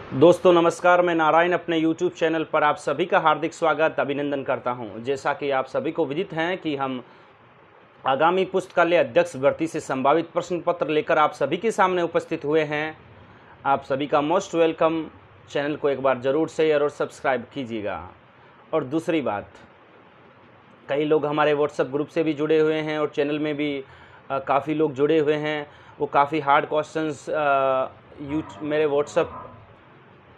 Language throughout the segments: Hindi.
दोस्तों नमस्कार, मैं नारायण अपने YouTube चैनल पर आप सभी का हार्दिक स्वागत अभिनंदन करता हूं। जैसा कि आप सभी को विदित हैं कि हम आगामी पुस्तकालय अध्यक्ष भर्ती से संभावित प्रश्न पत्र लेकर आप सभी के सामने उपस्थित हुए हैं। आप सभी का मोस्ट वेलकम। चैनल को एक बार ज़रूर शेयर और सब्सक्राइब कीजिएगा। और दूसरी बात, कई लोग हमारे व्हाट्सएप ग्रुप से भी जुड़े हुए हैं और चैनल में भी काफ़ी लोग जुड़े हुए हैं। वो काफ़ी हार्ड क्वेश्चंस मेरे व्हाट्सएप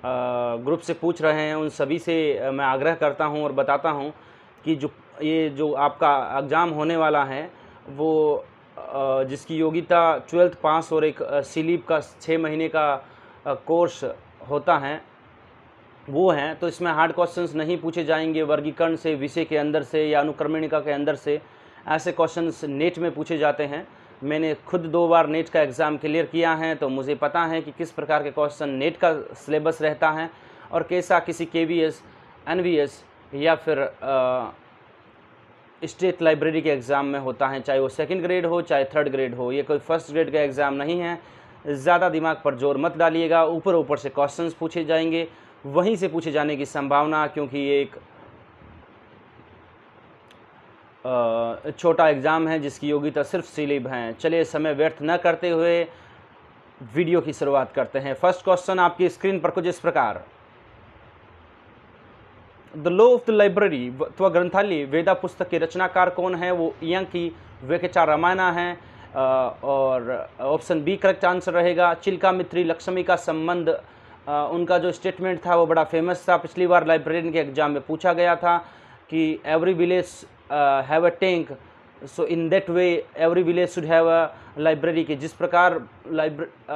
ग्रुप से पूछ रहे हैं। उन सभी से मैं आग्रह करता हूं और बताता हूं कि जो आपका एग्ज़ाम होने वाला है वो जिसकी योग्यता 12th पास और एक सीलीप का 6 महीने का कोर्स होता है वो हैं। तो इसमें हार्ड क्वेश्चंस नहीं पूछे जाएंगे वर्गीकरण से, विषय के अंदर से या अनुक्रमणिका के अंदर से। ऐसे क्वेश्चंस नेट में पूछे जाते हैं। मैंने खुद 2 बार नेट का एग्ज़ाम क्लियर किया है, तो मुझे पता है कि किस प्रकार के क्वेश्चन नेट का सिलेबस रहता है और कैसा किसी KVS, NVS या फिर स्टेट लाइब्रेरी के एग्ज़ाम में होता है, चाहे वो 2nd ग्रेड हो चाहे 3rd ग्रेड हो। ये कोई 1st ग्रेड का एग्ज़ाम नहीं है। ज़्यादा दिमाग पर जोर मत डालिएगा। ऊपर ऊपर से क्वेश्चंस पूछे जाएंगे, वहीं से पूछे जाने की संभावना, क्योंकि ये एक छोटा एग्ज़ाम है जिसकी योग्यता सिर्फ सीलीब है। चलिए समय व्यर्थ न करते हुए वीडियो की शुरुआत करते हैं। फर्स्ट क्वेश्चन आपकी स्क्रीन पर कुछ इस प्रकार। The law of the library अथवा ग्रंथालय वेदा पुस्तक के रचनाकार कौन है? वो यंकी वेंकटा रामायण है। और ऑप्शन बी करेक्ट आंसर रहेगा। चिल्का मित्री लक्ष्मी का संबंध, उनका जो स्टेटमेंट था वो बड़ा फेमस था। पिछली बार लाइब्रेरियन के एग्जाम में पूछा गया था कि every village have a tank, so in that way every village should have a library. के जिस प्रकार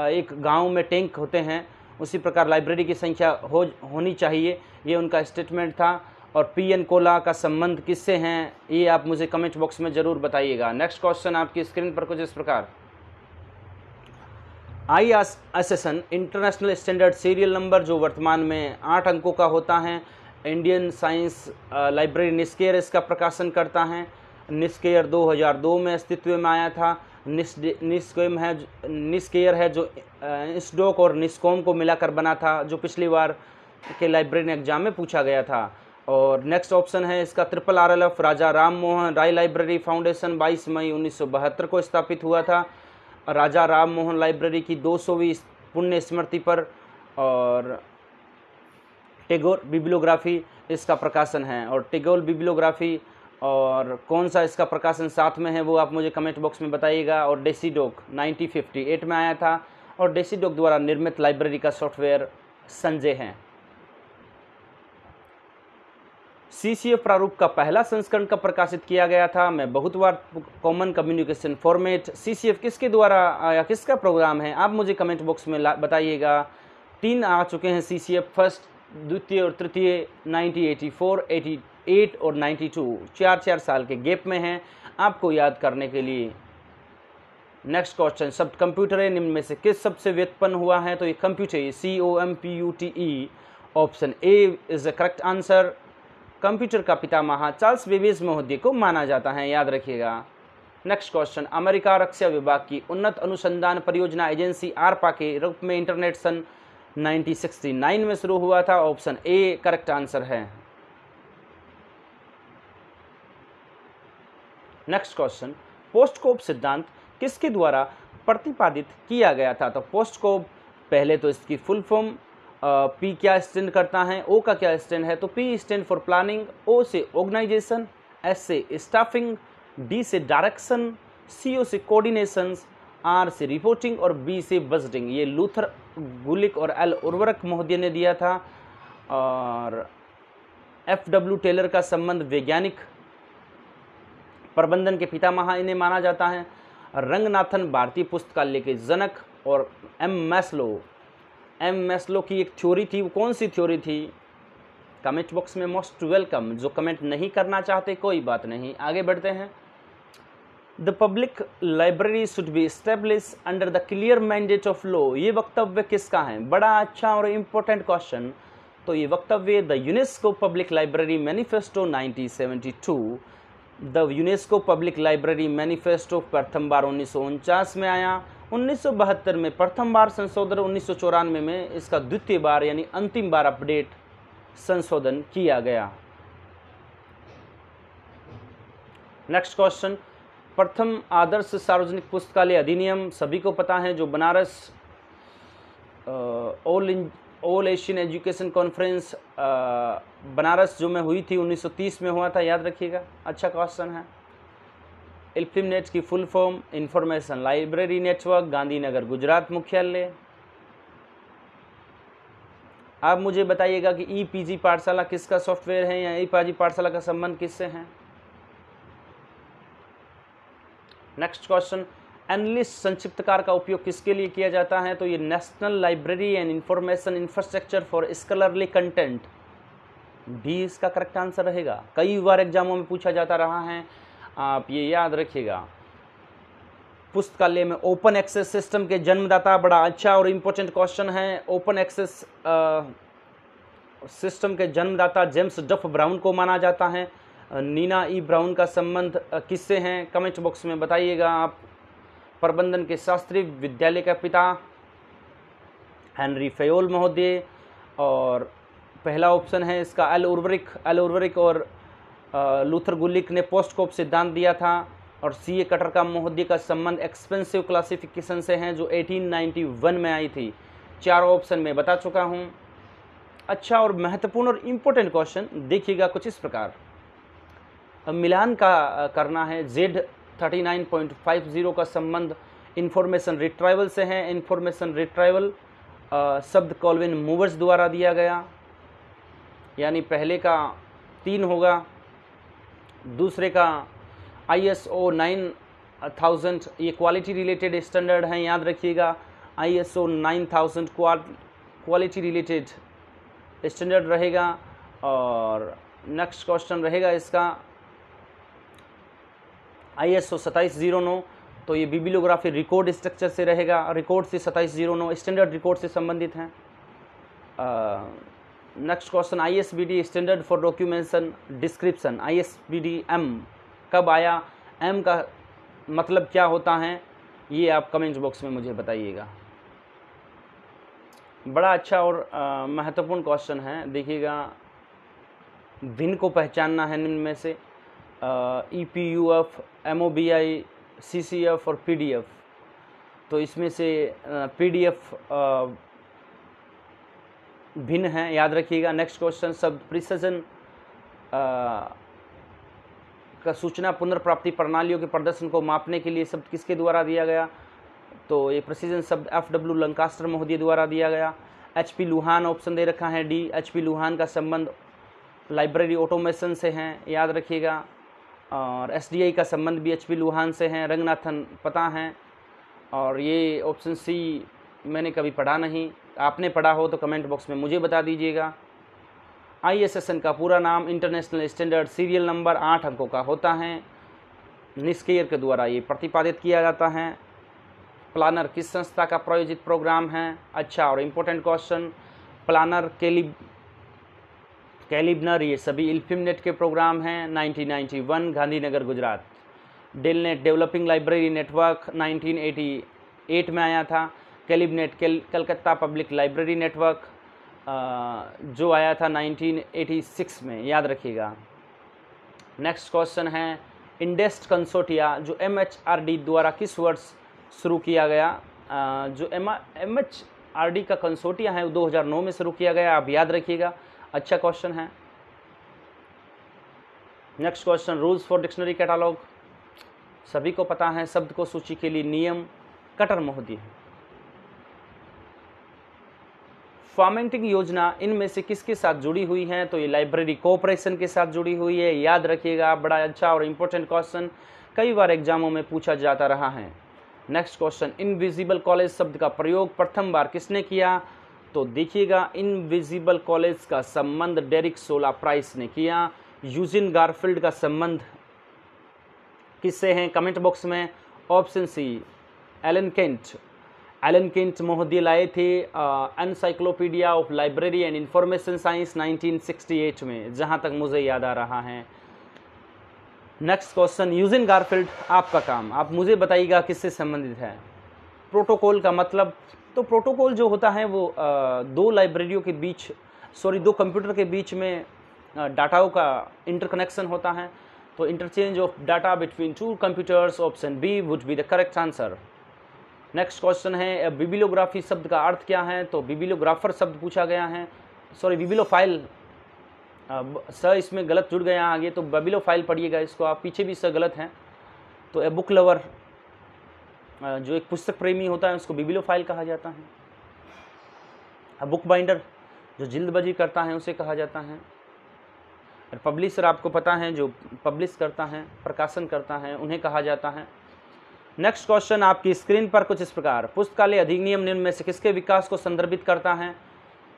एक गांव में टैंक होते हैं उसी प्रकार लाइब्रेरी की संख्या होनी चाहिए, ये उनका स्टेटमेंट था। और PN कोला का संबंध किससे हैं, ये आप मुझे कमेंट बॉक्स में ज़रूर बताइएगा। नेक्स्ट क्वेश्चन आपकी स्क्रीन पर कुछ इस प्रकार। ISSN international standard serial number जो वर्तमान में 8 अंकों का होता है, इंडियन साइंस लाइब्रेरी निस्केयर इसका प्रकाशन करता है। निस्केयर 2002 में अस्तित्व में आया था। निस्केयर है जो इंस्डोक और निस्कॉम को मिलाकर बना था, जो पिछली बार के लाइब्रेरी एग्जाम में पूछा गया था। और नेक्स्ट ऑप्शन है इसका RRF राजा राम मोहन राय लाइब्रेरी फाउंडेशन 22 मई 1972 को स्थापित हुआ था। राजा राम मोहन लाइब्रेरी की 200वीं पुण्य स्मृति पर। और टैगोर बिब्लियोग्राफी इसका प्रकाशन है। और टैगोर बिब्लियोग्राफी और कौन सा इसका प्रकाशन साथ में है वो आप मुझे कमेंट बॉक्स में बताइएगा। और डेसीडॉक 1958 में आया था और डेसीडॉक द्वारा निर्मित लाइब्रेरी का सॉफ्टवेयर संजय है। CCF प्रारूप का पहला संस्करण कब प्रकाशित किया गया था? मैं बहुत बार कॉमन कम्युनिकेशन फॉर्मेट CCF किसके द्वारा आया, किसका प्रोग्राम है, आप मुझे कमेंट बॉक्स में बताइएगा। 3 आ चुके हैं CCF, फर्स्ट, द्वितीय और तृतीय 1984, 88 और 92, 4 साल के गैप में हैं आपको याद करने के लिए। नेक्स्ट क्वेश्चन, शब्द कंप्यूटर है निम्न में से किस शब्द से व्युत्पन्न हुआ है? तो ये computer, COMPUTE, option A is the correct answer. Computer का पितामह चार्ल्स बेबेज महोदय को माना जाता है, याद रखिएगा। नेक्स्ट क्वेश्चन, अमेरिका रक्षा विभाग की उन्नत अनुसंधान परियोजना एजेंसी ARPA के रूप में इंटरनेट सन 1969 में शुरू हुआ था। ऑप्शन ए करेक्ट आंसर है। नेक्स्ट क्वेश्चन, पोस्टकोप सिद्धांत किसके द्वारा प्रतिपादित किया गया था? तो पोस्टकोप, पहले तो इसकी फुल फॉर्म, P क्या स्टैंड करता है, O का क्या स्टैंड है? तो P stand for planning, O से ऑर्गेनाइजेशन, S से स्टाफिंग, D से डायरेक्शन, CO से कोऑर्डिनेशन, R से रिपोर्टिंग और B से बजटिंग। ये लूथर, गुलिक और L उर्वरक महोदय ने दिया था। और FW टेलर का संबंध वैज्ञानिक प्रबंधन के पितामह इन्हें माना जाता है। रंगनाथन भारतीय पुस्तकालय के जनक। और एम मैस्लो की एक थ्योरी थी, वो कौन सी थ्योरी थी? कमेंट बॉक्स में मोस्ट वेलकम। जो कमेंट नहीं करना चाहते कोई बात नहीं, आगे बढ़ते हैं। The public library should be establish under the clear mandate of law, ये वक्तव्य किसका है? बड़ा अच्छा और इम्पोर्टेंट क्वेश्चन। तो ये वक्तव्य the UNESCO public library manifesto 1972। The UNESCO public library manifesto प्रथम बार 1949 में आया। 1972 में प्रथम बार संशोधन, 1994 में इसका द्वितीय बार यानी अंतिम बार अपडेट संशोधन किया गया। नेक्स्ट क्वेश्चन, प्रथम आदर्श सार्वजनिक पुस्तकालय अधिनियम सभी को पता है, जो Banaras all Asian education conference Banaras जो में हुई थी 1930 में हुआ था, याद रखिएगा। अच्छा क्वेश्चन है। इल्फिमनेट की full form information library network, Gandhinagar Gujarat मुख्यालय। आप मुझे बताइएगा कि ईपीजी पाठशाला किसका सॉफ्टवेयर है या ईपीजी पाठशाला का संबंध किससे है। नेक्स्ट क्वेश्चन, एनालिस्ट संक्षिप्तकार का उपयोग किसके लिए किया जाता है, तो ये national library and information infrastructure for scholarly content भी इसका करेक्ट आंसर रहेगा। कई बार एग्जामों में पूछा जाता रहा है, आप ये याद रखिएगा। पुस्तकालय में ओपन एक्सेस सिस्टम के जन्मदाता, बड़ा अच्छा और इम्पोर्टेंट क्वेश्चन है। ओपन एक्सेस सिस्टम के जन्मदाता जेम्स डफ ब्राउन को माना जाता है। नीना ई ब्राउन का संबंध किससे हैं, कमेंट बॉक्स में बताइएगा आप। प्रबंधन के शास्त्री विद्यालय का पिता हेनरी फयोल महोदय, और पहला ऑप्शन है इसका एल उर्वरिक और लूथर गुलिक ने पोस्ट कोप सिद्धांत दिया था। और सीए कटर का महोदय का संबंध एक्सपेंसिव क्लासिफिकेशन से हैं जो 1891 में आई थी। चारों ऑप्शन में बता चुका हूं। अच्छा और महत्वपूर्ण और इम्पोर्टेंट क्वेश्चन देखिएगा कुछ इस प्रकार। मिलान का करना है। Z39.50 का संबंध इंफॉर्मेशन रिट्राइवल से है। इंफॉर्मेशन रिट्राइवल शब्द कॉल्विन मूवर्स द्वारा दिया गया, यानी पहले का 3 होगा, दूसरे का ISO 9000, ये क्वालिटी रिलेटेड स्टैंडर्ड हैं, याद रखिएगा। ISO 9000 क्वालिटी रिलेटेड स्टैंडर्ड रहेगा। और नेक्स्ट क्वेश्चन रहेगा इसका ISO 2709, तो ये बिब्लियोग्राफी रिकॉर्ड स्ट्रक्चर से रहेगा। रिकॉर्ड से 2709 स्टैंडर्ड रिकॉर्ड से संबंधित हैं। Next question, ISBD standard for documentation description, ISBD M कब आया, M का मतलब क्या होता है, ये आप कमेंट बॉक्स में मुझे बताइएगा। बड़ा अच्छा और महत्वपूर्ण क्वेश्चन है। देखिएगा, भिन्न को पहचानना है निम्न में से EPUF, MOBI, CCF और PDF। तो इसमें से PDF भिन्न है, याद रखिएगा। नेक्स्ट क्वेश्चन, शब्द प्रिसिजन का सूचना पुनर्प्राप्ति प्रणालियों के प्रदर्शन को मापने के लिए शब्द किसके द्वारा दिया गया, तो ये प्रिसिजन शब्द FW लंकास्टर महोदय द्वारा दिया गया। HP लुहान ऑप्शन दे रखा है D। HP लुहान का संबंध लाइब्रेरी ऑटोमेशन से है, याद रखिएगा। और SDI का संबंध भी HP लुहान से है, रंगनाथन पता है। और ये ऑप्शन C मैंने कभी पढ़ा नहीं, आपने पढ़ा हो तो कमेंट बॉक्स में मुझे बता दीजिएगा। ISSN का पूरा नाम इंटरनेशनल स्टैंडर्ड सीरियल नंबर 8 अंकों का होता है। निष्क्रिय के द्वारा ये प्रतिपादित किया जाता है। प्लानर किस संस्था का प्रायोजित प्रोग्राम है। अच्छा और इम्पोर्टेंट क्वेश्चन, प्लानर कैलिब्नर ये सभी इल्फिमनेट के प्रोग्राम हैं। 1991 Gandhinagar Gujarat. DELNET developing library network 1988 में आया था। कैलिब्नेट कलकत्ता पब्लिक लाइब्रेरी नेटवर्क जो आया था 1986 में, याद रखिएगा। नेक्स्ट क्वेश्चन है, इंडेस्ट कंसोर्टिया जो MHRD द्वारा किस वर्ष शुरू किया गया। जो MHRD का कंसोर्टिया है वो 2009 में शुरू किया गया, आप याद रखिएगा। अच्छा क्वेश्चन है। Next question, rules for dictionary catalogue सभी को पता है। शब्द को सूची के लिए नियम कटर महोदय। फॉर्मेटिंग योजना इनमें से किसके साथ जुड़ी हुई है, तो ये लाइब्रेरी कोऑपरेशन के साथ जुड़ी हुई है, याद रखिएगा। बड़ा अच्छा और इम्पोर्टेंट क्वेश्चन, कई बार एग्जामों में पूछा जाता रहा है। नेक्स्ट क्वेश्चन, इनविजिबल कॉलेज शब्द का प्रयोग प्रथम बार किसने किया, तो देखिएगा इनविजिबल कॉलेज का संबंध डेरिक सोला प्राइस ने किया। यूजिन गारफील्ड का संबंध किससे है, कमेंट बॉक्स में। ऑप्शन C एलन केंट महोदय लाए थे encyclopedia of library and information science 1968 में, जहां तक मुझे याद आ रहा है। नेक्स्ट क्वेश्चन, यूजिन गारफील्ड आपका काम, आप मुझे बताइएगा किससे संबंधित है। प्रोटोकॉल का मतलब, तो प्रोटोकॉल जो होता है वो दो लाइब्रेरियों के बीच, दो कंप्यूटर के बीच में डाटाओं का इंटरकनेक्शन होता है। तो interchange of data between two computers, option B would be the correct answer. Next question है बिबिलियोग्राफी शब्द का अर्थ क्या है? तो बिबिलियोग्राफर शब्द पूछा गया है, बिबिलियोफाइल स इसमें गलत जुड़ गया आगे, तो बिबिलियोफाइल पढ़िएगा इसको आप, पीछे भी स गलत है। तो ए बुक लवर, जो एक पुस्तक प्रेमी होता है उसको बिबिलियोफाइल कहा जाता है। बुक बाइंडर जो जिल्दबाजी करता है उसे कहा जाता है। और पब्लिशर आपको पता है जो पब्लिश करता है, प्रकाशन करता है, उन्हें कहा जाता है। नेक्स्ट क्वेश्चन आपकी स्क्रीन पर कुछ इस प्रकार, पुस्तकालय अधिनियम निम्न में से किसके विकास को संदर्भित करता है?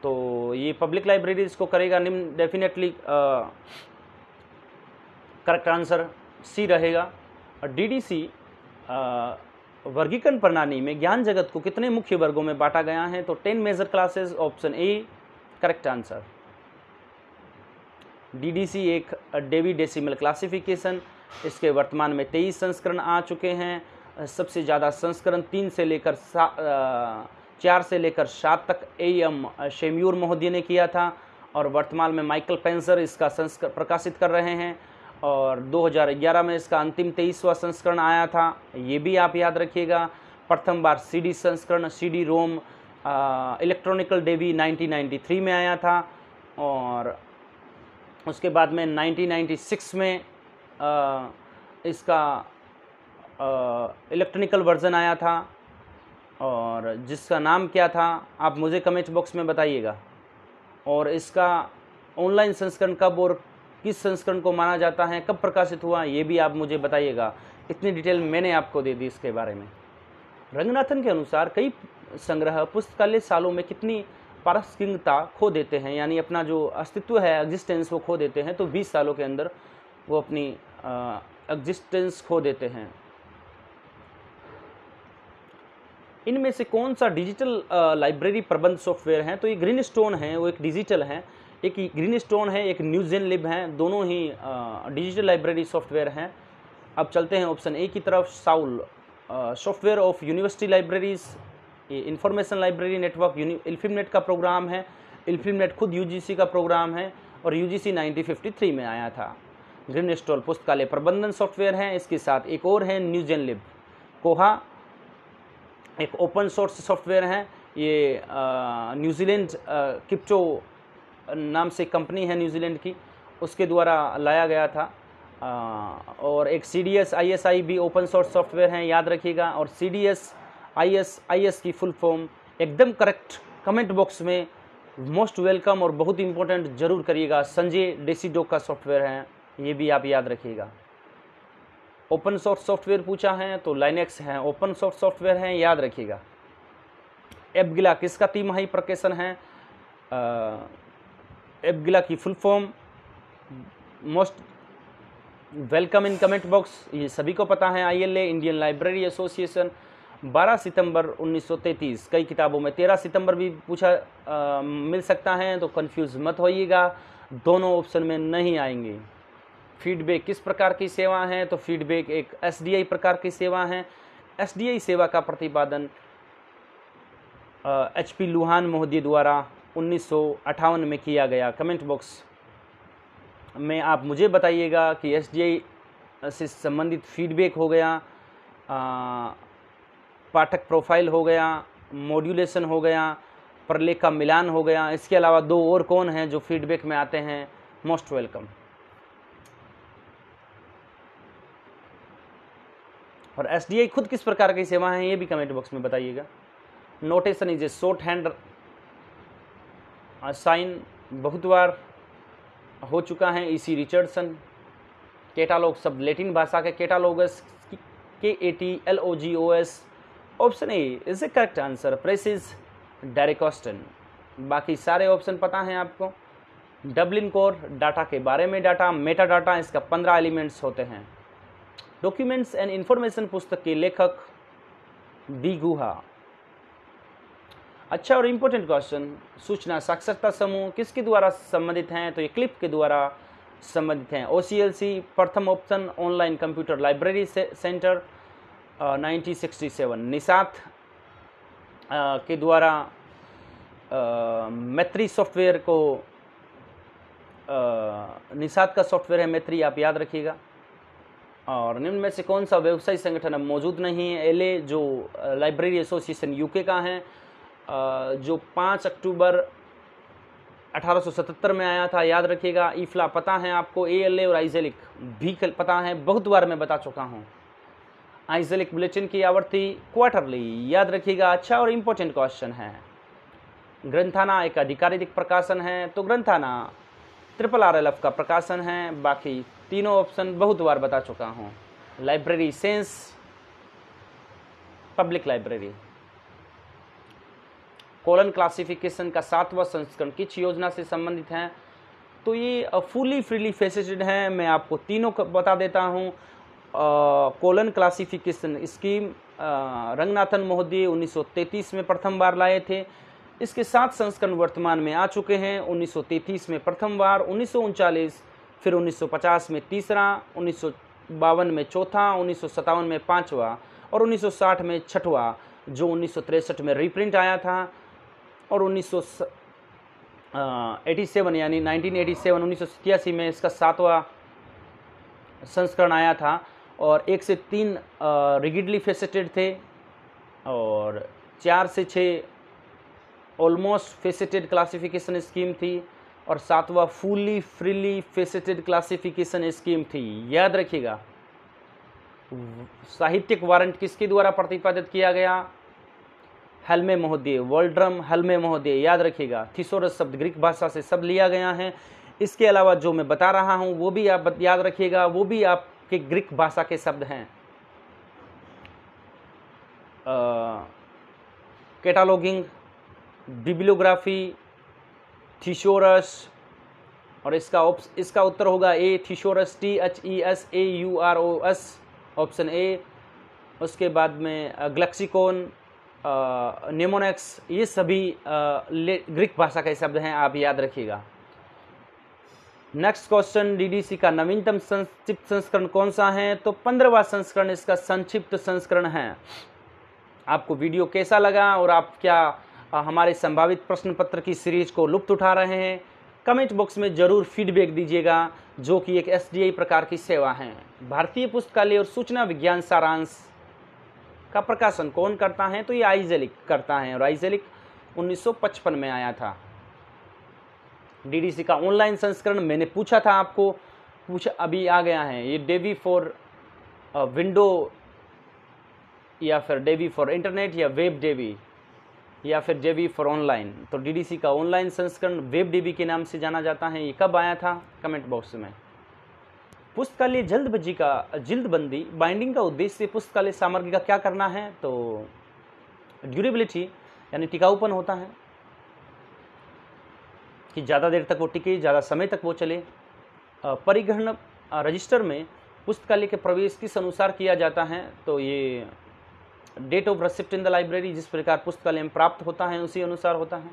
तो ये पब्लिक लाइब्रेरीज को करेगा, निम्न डेफिनेटली करेक्ट आंसर सी रहेगा। और डीडीसी वर्गीकरण प्रणाली में ज्ञान जगत को कितने मुख्य वर्गों में बांटा गया है? तो 10 major classes, option A correct answer. DDC एक डेवी डेसिमल क्लासिफिकेशन, इसके वर्तमान में 23 संस्करण आ चुके हैं। सबसे ज़्यादा संस्करण 4 से लेकर 7 तक एम शेम्यूर महोदय ने किया था, और वर्तमान में माइकल पेंसर इसका संस्करण प्रकाशित कर रहे हैं, और 2011 में इसका अंतिम 23वां संस्करण आया था, ये भी आप याद रखिएगा। प्रथम बार सीडी संस्करण, सीडी रोम इलेक्ट्रॉनिकल डेवी 1993 में आया था, और उसके बाद में 1996 में इसका इलेक्ट्रॉनिकल वर्जन आया था, और जिसका नाम क्या था आप मुझे कमेंट बॉक्स में बताइएगा। और इसका ऑनलाइन संस्करण कब और किस संस्करण को माना जाता है, कब प्रकाशित हुआ, ये भी आप मुझे बताइएगा। इतनी डिटेल मैंने आपको दे दी इसके बारे में। रंगनाथन के अनुसार कई संग्रह पुस्तकालय सालों में कितनी पारस्किंगता खो देते हैं, यानी अपना जो अस्तित्व है, एग्जिस्टेंस, वो खो देते हैं। तो 20 सालों के अंदर वो अपनी एग्जिस्टेंस खो देते हैं। इनमें से कौन सा डिजिटल लाइब्रेरी प्रबंध सॉफ्टवेयर है? तो ये ग्रीन स्टोन है, वो एक डिजिटल है, एक ग्रीन स्टोन है, एक न्यूजेन लिब है, दोनों ही डिजिटल लाइब्रेरी सॉफ्टवेयर हैं। अब चलते हैं ऑप्शन ए की तरफ। Saul software of university libraries, ये इंफॉर्मेशन लाइब्रेरी नेटवर्क इल्फिमनेट का प्रोग्राम है। इल्फिमनेट खुद यूजीसी का प्रोग्राम है, और यूजीसी 1953 में आया था। ग्रीन स्टोन पुस्तकालय प्रबंधन सॉफ्टवेयर है। इसके साथ एक और है न्यूजेन लिब। कोहा एक ओपन सोर्स सॉफ्टवेयर है, ये न्यूजीलैंड किप्टो नाम से कंपनी है न्यूजीलैंड की, उसके द्वारा लाया गया था। और एक CDS ISI भी ओपन सोर्स सॉफ्टवेयर है, याद रखिएगा। और CDS IS की फुल फॉर्म एकदम करेक्ट कमेंट बॉक्स में मोस्ट वेलकम और बहुत इंपॉर्टेंट जरूर करिएगा। संजय डेसीडोक का सॉफ्टवेयर है, ये भी आप याद रखिएगा। ओपन सोर्स सॉफ्टवेयर पूछा है तो लाइनेक्स है, ओपन सोर्स सॉफ्टवेयर है, याद रखिएगा। एपगिला किसका तिमाही प्रकाशन है? एपगिला की full form most welcome in comment box, ये सभी को पता है। ILA इंडियन लाइब्रेरी एसोसिएशन 12 सितंबर 1933, कई किताबों में 13 सितंबर भी पूछा मिल सकता है, तो कंफ्यूज मत होइएगा, दोनों ऑप्शन में नहीं आएंगे। फीडबैक किस प्रकार की सेवा है? तो फीडबैक एक SDI प्रकार की सेवा है। SDI सेवा का प्रतिपादन HP लुहान महोदय द्वारा 1958 में किया गया। कमेंट बॉक्स में आप मुझे बताइएगा कि SDI से संबंधित फीडबैक हो गया, पाठक प्रोफाइल हो गया, मॉड्यूलेशन हो गया, प्रलेख का मिलान हो गया, इसके अलावा दो और कौन हैं जो फीडबैक में आते हैं? Most welcome. और SDI खुद किस प्रकार की सेवा है, ये भी कमेंट बॉक्स में बताइएगा। Notation is a shorthand sign, बहुत बार हो चुका है। EC Richardson. कैटालॉग शब्द लेटिन भाषा के कैटालोगस, KATLOGOS, option A is a correct answer. Precis Derek Austin. बाकी सारे ऑप्शन पता हैं आपको। डबलिन कोर डाटा के बारे में डाटा, मेटा डाटा, इसका 15 एलिमेंट्स होते हैं। डॉक्यूमेंट्स एंड इंफॉर्मेशन पुस्तक के लेखक डी गुहा। अच्छा और इम्पोर्टेंट क्वेश्चन, सूचना साक्षरता समूह किसके द्वारा संबंधित हैं? तो ये क्लिप के द्वारा संबंधित हैं। OCLC प्रथम option, online computer library centre 1967। Nishat के द्वारा मैत्री सॉफ्टवेयर को, निषाद का सॉफ्टवेयर है मैत्री, आप याद रखिएगा। और निम्न में से कौन सा व्यवसायी संगठन अब मौजूद नहीं है? एलए जो लाइब्रेरी एसोसिएशन यूके का है, जो 5 अक्टूबर 1877 में आया था, याद रखिएगा। ईफला पता है आपको, एएलए और आइजेलिक भी पता है, बहुत बार मैं बता चुका हूँ। आइजेलिक बुलेटिन की आवृत्ति क्वार्टरली, याद रखिएगा। अच्छा और इम्पोर्टेंट क्वेश्चन है। ग्रंथाना एक आधिकारिक प्रकाशन है, तो ग्रंथाना RRLF का प्रकाशन है। बाकी तीनों ऑप्शन बहुत बार बता चुका हूँ। Library sense public library. Colon classification का 7वां संस्करण किस योजना से संबंधित है? तो ये फुली फ्रीली फेसिटेड है। मैं आपको तीनों बता देता हूँ। कोलन क्लासिफिकेशन स्कीम रंगनाथन महोदय 1933 में प्रथम बार लाए थे। इसके 7 संस्करण वर्तमान में आ चुके हैं। 1933 में प्रथम बार, 1939, फिर 1950 में तीसरा, 1952 में चौथा, 1957 में 5वां और 1960 में 6वां, जो 1963 में रीप्रिंट आया था। और 1987 यानी 1987 में इसका 7वां संस्करण आया था। और 1 से 3 रिगिडली फेसेटेड थे और 4 से 6 ऑलमोस्ट फेसेटेड क्लासिफिकेशन स्कीम थी और 7वां fully freely faceted classification scheme थी। याद रखिएगा। साहित्यिक वारंट किसके द्वारा प्रतिपादित किया गया? हेल्मे महोदय, वर्ल्ड्रम हेल्मे महोदय, याद रखिएगा। थिसोरस शब्द ग्रीक भाषा से सब लिया गया है। इसके अलावा जो मैं बता रहा हूँ वो भी आप याद रखिएगा, वो भी आपके ग्रीक भाषा के शब्द हैं। कैटालॉगिंग, बिब्लियोग्राफी, थिसोरस, और इसका उत्तर होगा ए, थिसोरस, THESAUROS, ऑप्शन ए। उसके बाद में ग्लेक्सिकोन, नेमोनिक्स, ये सभी ग्रीक भाषा के शब्द हैं, आप याद रखिएगा। नेक्स्ट क्वेश्चन, डीडीसी का नवीनतम संक्षिप्त संस्करण कौन सा है? तो 15वां संस्करण इसका संक्षिप्त संस्करण है। आपको वीडियो कैसा लगा और आप क्या हमारे संभावित प्रश्न पत्र की सीरीज को लुत्फ उठा रहे हैं? कमेंट बॉक्स में जरूर फीडबैक दीजिएगा, जो कि एक SDI प्रकार की सेवा है। भारतीय पुस्तकालय और सूचना विज्ञान सारांश का प्रकाशन कौन करता है? तो ये आइजेलिक करता है और आइजेलिक 1955 में आया था। डीडीसी का ऑनलाइन संस्करण मैंने पूछा था आपको, अभी आ गया है। ये डेवी फॉर विंडो या फिर डेवी फॉर इंटरनेट या वेब डेवी या फिर डेवी फॉर ऑनलाइन। तो डीडीसी का ऑनलाइन संस्करण वेब डेवी के नाम से जाना जाता है। ये कब आया था? कमेंट बॉक्स में। पुस्तकालय जल्दबंदी बाइंडिंग का उद्देश्य पुस्तकालय सामग्री का क्या करना है? तो ड्यूरेबिलिटी यानी टिकाऊपन होता है, कि ज़्यादा देर तक वो टिके, ज़्यादा समय तक वो चले। परिग्रहण रजिस्टर में पुस्तकालय के प्रवेश किस अनुसार किया जाता है? तो ये date of receipt in the library, जिस प्रकार पुस्तकालय में प्राप्त होता है उसी अनुसार होता है।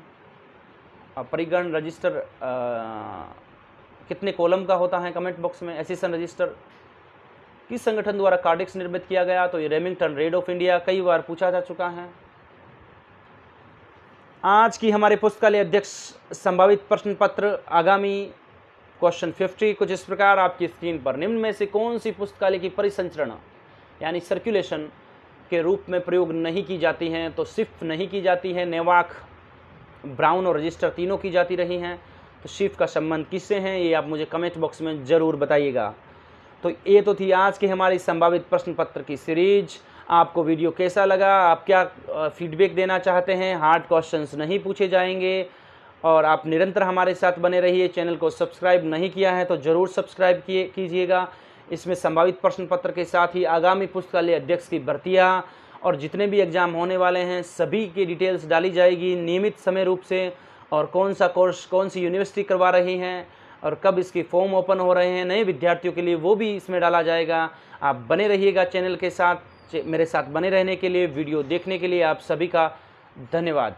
परिग्रहण रजिस्टर कितने कॉलम का होता है? कमेंट बॉक्स में। एसेशन रजिस्टर किस संगठन द्वारा कार्डेक्स निर्मित किया गया? तो ये रेमिंगटन रेड ऑफ इंडिया, कई बार पूछा जा चुका है। आज की हमारे पुस्तकालय अध्यक्ष संभावित प्रश्न पत्र आगामी क्वेश्चन 50 कुछ इस प्रकार आपकी स्क्रीन पर। निम्न में से कौन सी पुस्तकालय की परिसंचरण यानी सर्कुलेशन के रूप में प्रयोग नहीं की जाती हैं? तो शिफ्ट नहीं की जाती है। नेवाक, ब्राउन और रजिस्टर तीनों की जाती रही हैं। तो शिफ्ट का संबंध किससे है? ये आप मुझे कमेंट बॉक्स में ज़रूर बताइएगा। तो ये तो थी आज की हमारी संभावित प्रश्न पत्र की सीरीज। आपको वीडियो कैसा लगा? आप क्या फीडबैक देना चाहते हैं? हार्ड क्वेश्चंस नहीं पूछे जाएंगे और आप निरंतर हमारे साथ बने रहिए। चैनल को सब्सक्राइब नहीं किया है तो ज़रूर सब्सक्राइब कीजिएगा। इसमें संभावित प्रश्न पत्र के साथ ही आगामी पुस्तकालय अध्यक्ष की भर्तियाँ और जितने भी एग्जाम होने वाले हैं सभी की डिटेल्स डाली जाएगी नियमित समय रूप से, और कौन सा कोर्स कौन सी यूनिवर्सिटी करवा रही हैं और कब इसके फॉर्म ओपन हो रहे हैं नए विद्यार्थियों के लिए, वो भी इसमें डाला जाएगा। आप बने रहिएगा चैनल के साथ। मेरे साथ बने रहने के लिए, वीडियो देखने के लिए आप सभी का धन्यवाद।